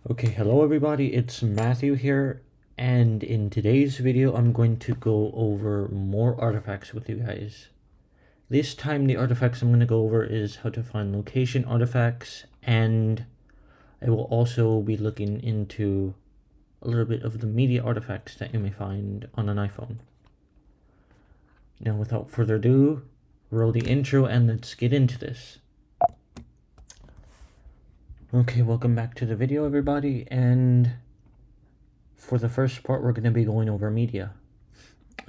Okay, hello everybody, it's Matthew here, and in today's video I'm going to go over more artifacts with you guys. This time the artifacts I'm going to go over is how to find location artifacts, and I will also be looking into a little bit of the media artifacts that you may find on an iPhone. Now without further ado, roll the intro and let's get into this. Okay, welcome back to the video everybody, and for the first part we're going to be going over media.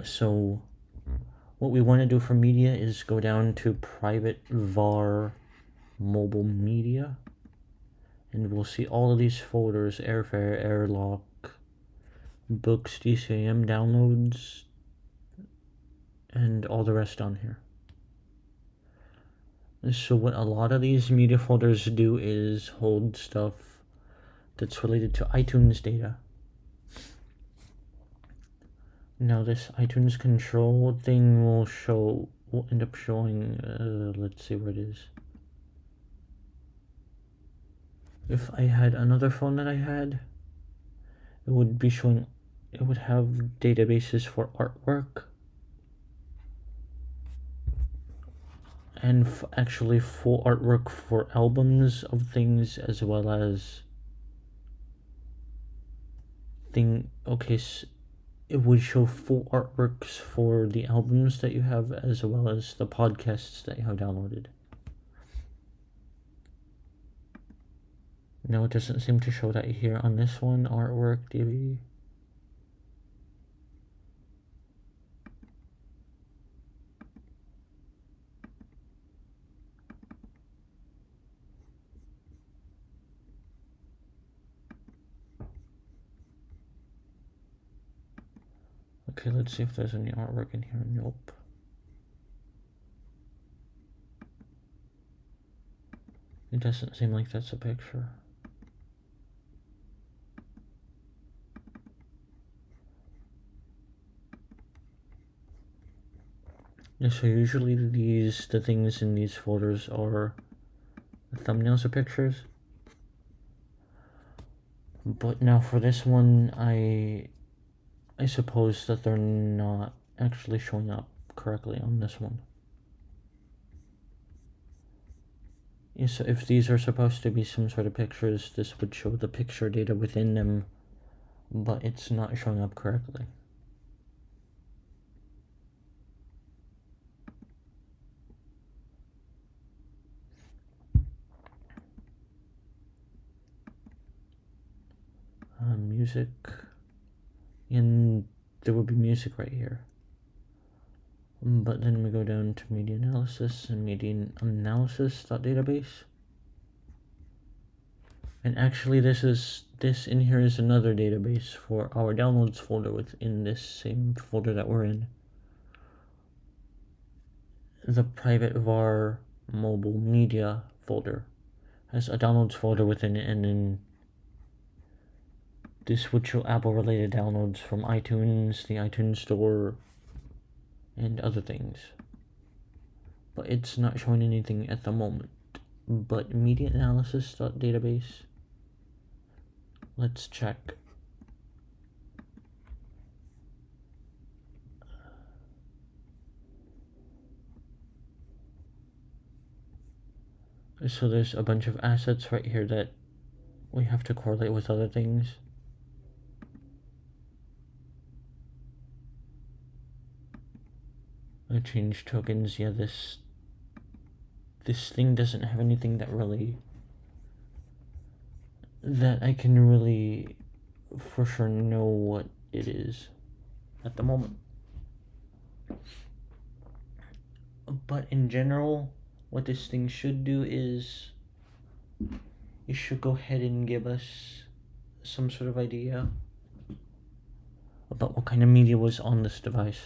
So what we want to do for media is go down to private var mobile media, and we'll see all of these folders: airfare, airlock, books, DCIM downloads, and all the rest on here. So what a lot of these media folders do is hold stuff that's related to iTunes data. Now this iTunes control thing will end up showing, let's see where it is. If I had another phone that I had, it would be showing, it would have databases for artwork, and actually full artwork for albums of things, as well as it would show full artworks for the albums that you have, as well as the podcasts that you have downloaded. No, it doesn't seem to show that here on this one, artwork DB. Okay, let's see if there's any artwork in here. Nope. It doesn't seem like that's a picture. Yeah, so usually the things in these folders are thumbnails or pictures. But now for this one, I suppose that they're not actually showing up correctly on this one. Yeah, so if these are supposed to be some sort of pictures, this would show the picture data within them, but it's not showing up correctly. Music, and there would be music right here. But then we go down to media analysis and media analysis.database. And actually this in here is another database for our downloads folder within this same folder that we're in. The private var mobile media folder has a downloads folder within it, and then this would show Apple related downloads from iTunes, the iTunes store, and other things. But it's not showing anything at the moment. But media analysis.database, let's check. So there's a bunch of assets right here that we have to correlate with other things. I change tokens. Yeah, this thing doesn't have anything that I can really for sure know what it is at the moment. But in general, what this thing should do is it should go ahead and give us some sort of idea about what kind of media was on this device.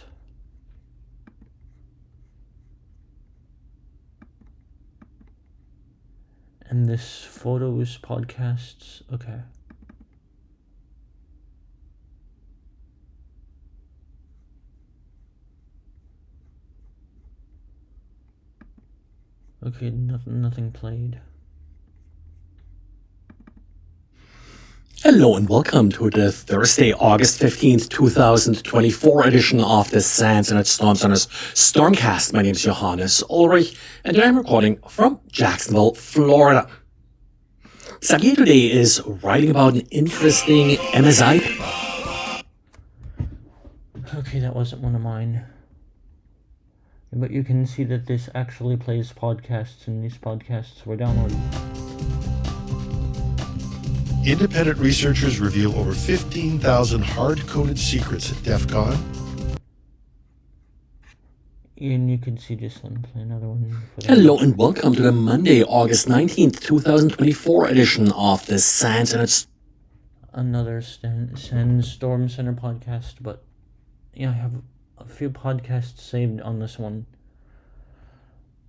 And this photos, podcasts, okay. Okay, nothing played. Hello and welcome to the Thursday, August 15th, 2024 edition of the Sands and Storm Center's Stormcast. My name is Johannes Ulrich and I'm recording from Jacksonville, Florida. Xavier today is writing about an interesting MSI. Okay, that wasn't one of mine. But you can see that this actually plays podcasts, and these podcasts were downloaded. Independent researchers reveal over 15,000 hard-coded secrets at DEF CON. And you can see this one. Play another one. Hello and welcome to the Monday, August 19th, 2024 edition of the Sands and another Storm Center podcast. But yeah, I have a few podcasts saved on this one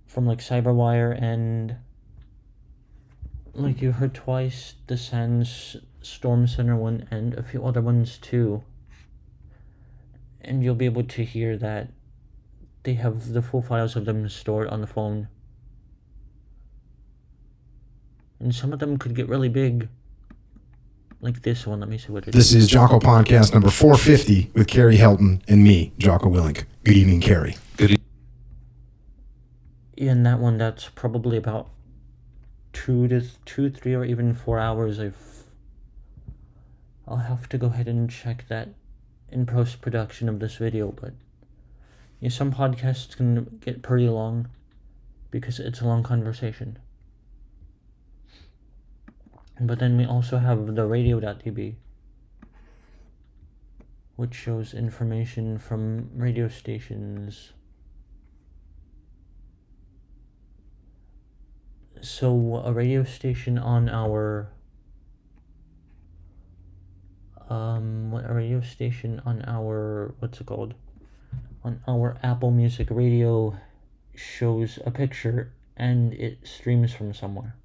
from like CyberWire and like you heard twice, the Sands Storm Center one and a few other ones too. And you'll be able to hear that they have the full files of them stored on the phone. And some of them could get really big. Like this one, let me see what it is. This is Jocko Podcast number 450 with Carrie Helton and me, Jocko Willink. Good evening, Carrie. Good evening. Yeah, and that one, that's probably about 2 to 3 or even 4 hours. I'll have to go ahead and check that in post-production of this video, but yeah, some podcasts can get pretty long because it's a long conversation. But then we also have the Radio.db, which shows information from radio stations. So a radio station on our on our Apple Music radio shows a picture and it streams from somewhere.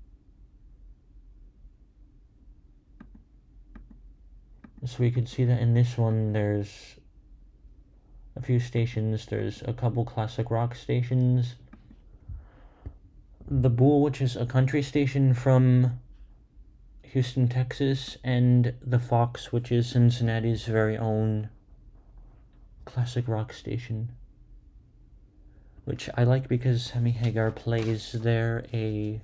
So we could see that in this one there's a few stations. There's a couple classic rock stations. The Bull, which is a country station from Houston, Texas, and the Fox, which is Cincinnati's very own classic rock station, which I like because Sammy Hagar plays there a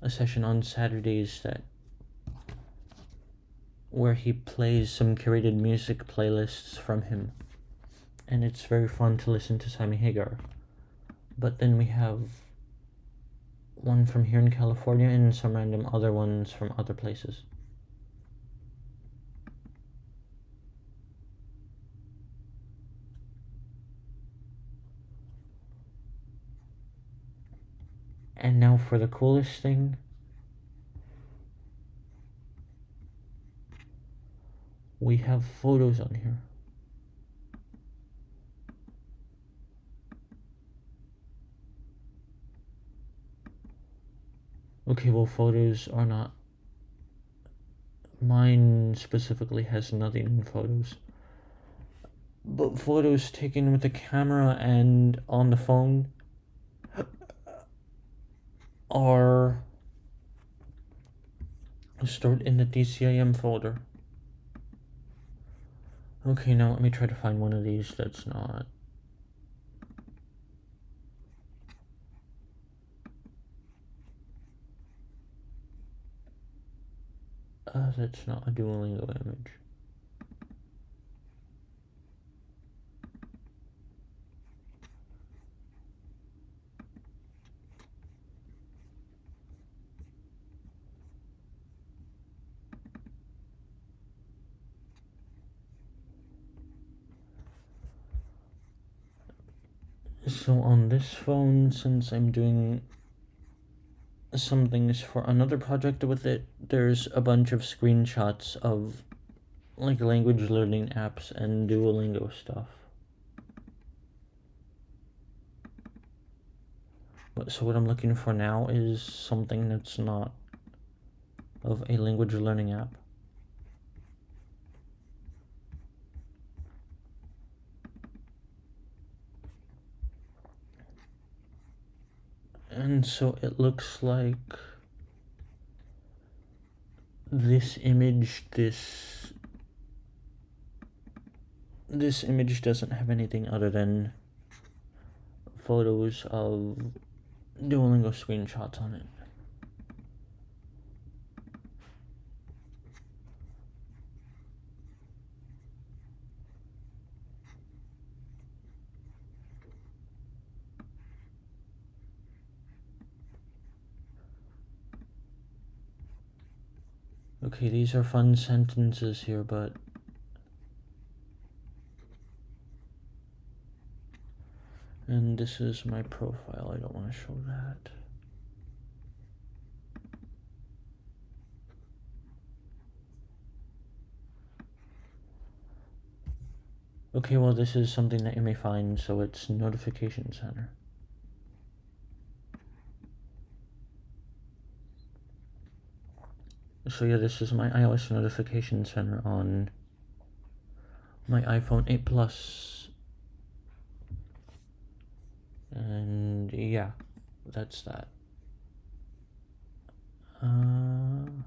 session on Saturdays where he plays some curated music playlists from him, and it's very fun to listen to Sammy Hagar. But then we have one from here in California and some random other ones from other places. And now for the coolest thing. We have photos on here. Okay, well, photos are not... Mine specifically has nothing in photos. But photos taken with the camera and on the phone are stored in the DCIM folder. Okay, now let me try to find one of these that's not... that's not a Duolingo image. So on this phone, since I'm doing some things for another project with it, there's a bunch of screenshots of like language learning apps and Duolingo stuff. But so what I'm looking for now is something that's not of a language learning app. And so it looks like this image doesn't have anything other than photos of Duolingo screenshots on it. Okay, these are fun sentences here, but and this is my profile. I don't want to show that. Okay, well, this is something that you may find, so it's Notification Center. So yeah, this is my iOS Notification Center on my iPhone 8 Plus. And yeah, that's that. And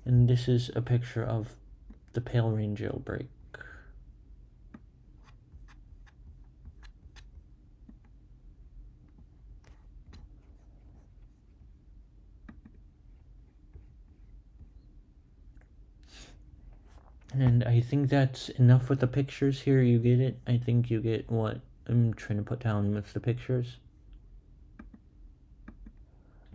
this is a picture of the Pale Rain jailbreak. And I think that's enough with the pictures here. You get it? I think you get what I'm trying to put down with the pictures.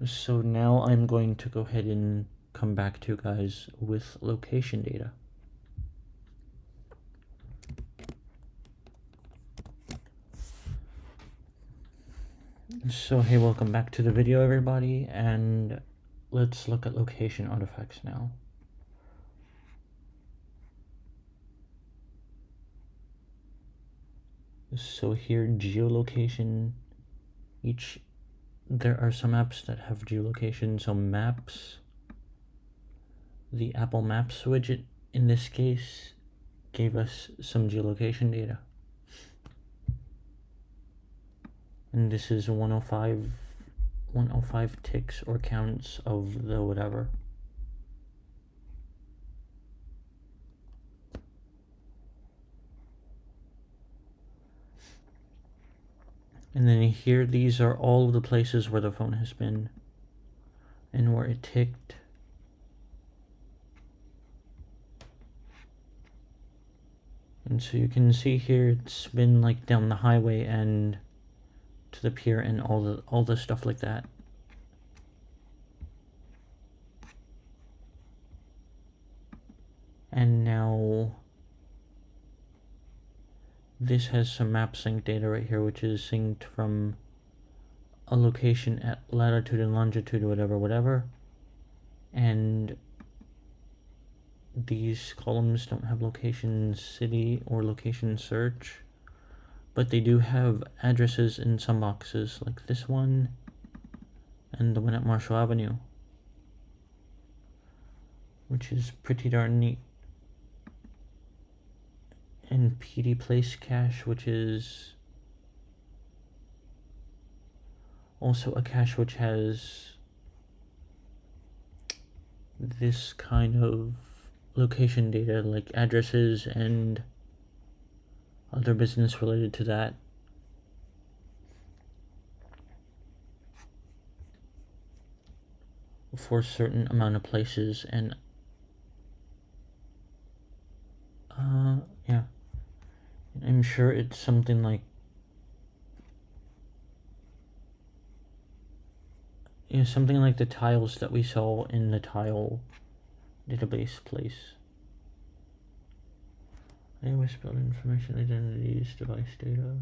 So now I'm going to go ahead and come back to you guys with location data. So hey, welcome back to the video, everybody, and let's look at location artifacts now. So here, geolocation, there are some apps that have geolocation. So maps, the Apple Maps widget in this case gave us some geolocation data. And this is 105 ticks or counts of the whatever. And then here, these are all of the places where the phone has been and where it ticked. And so you can see here, it's been like down the highway and to the pier and all the stuff like that. And now this has some map sync data right here, which is synced from a location at latitude and longitude, whatever. And these columns don't have location city or location search, but they do have addresses in some boxes, like this one and the one at Marshall Avenue, which is pretty darn neat. And PD Place cache, which is also a cache which has this kind of location data, like addresses and other business related to that. For a certain amount of places, and yeah, I'm sure it's something like, something like the tiles that we saw in the tile database place. iOS build information, identities, device data.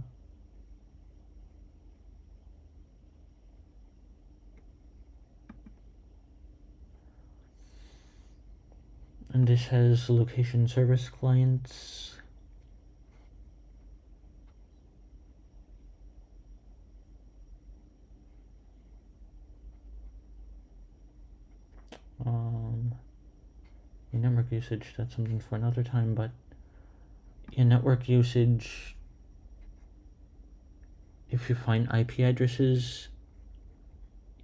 And this has location service clients. Your network usage, that's something for another time, but your network usage, if you find IP addresses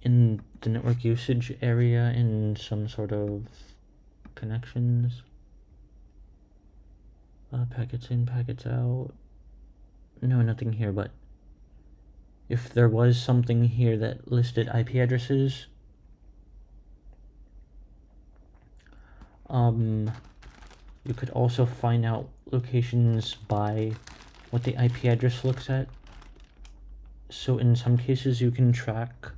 in the network usage area in some sort of connections. Packets in, packets out. No, nothing here, but if there was something here that listed IP addresses, you could also find out locations by what the IP address looks at. So in some cases you can track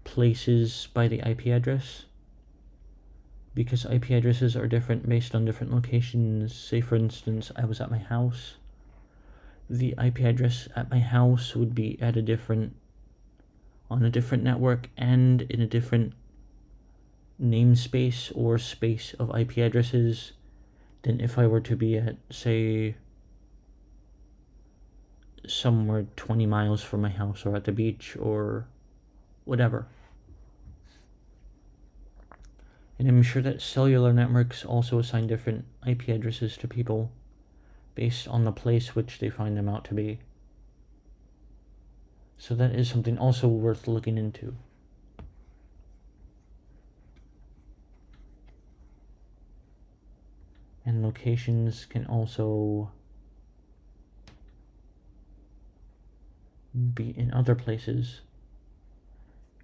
places by the IP address, because IP addresses are different based on different locations. Say for instance, I was at my house. The IP address at my house would be at on a different network and in a different namespace or space of IP addresses than if I were to be at, say, somewhere 20 miles from my house or at the beach or whatever. And I'm sure that cellular networks also assign different IP addresses to people based on the place which they find them out to be. So that is something also worth looking into. And locations can also be in other places,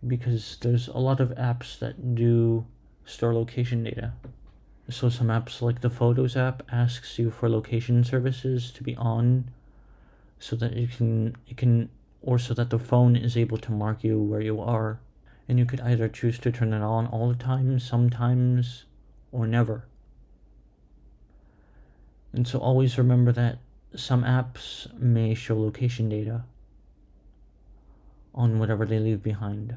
because there's a lot of apps that do store location data. So some apps like the Photos app asks you for location services to be on, so that so that the phone is able to mark you where you are. And you could either choose to turn it on all the time, sometimes, or never. And so always remember that some apps may show location data on whatever they leave behind.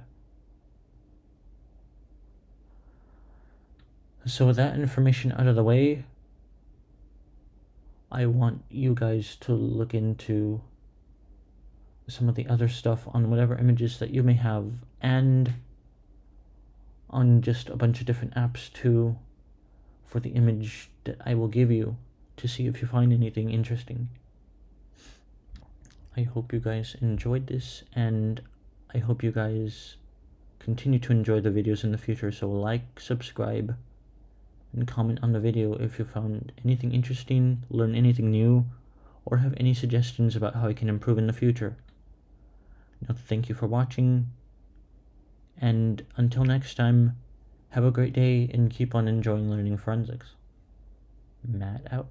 So with that information out of the way, I want you guys to look into some of the other stuff on whatever images that you may have, and on just a bunch of different apps too, for the image that I will give you, to see if you find anything interesting. I hope you guys enjoyed this, and I hope you guys continue to enjoy the videos in the future. So like, subscribe, and comment on the video if you found anything interesting, learn anything new, or have any suggestions about how I can improve in the future. Now, thank you for watching, and until next time, have a great day and keep on enjoying learning forensics. Matt out.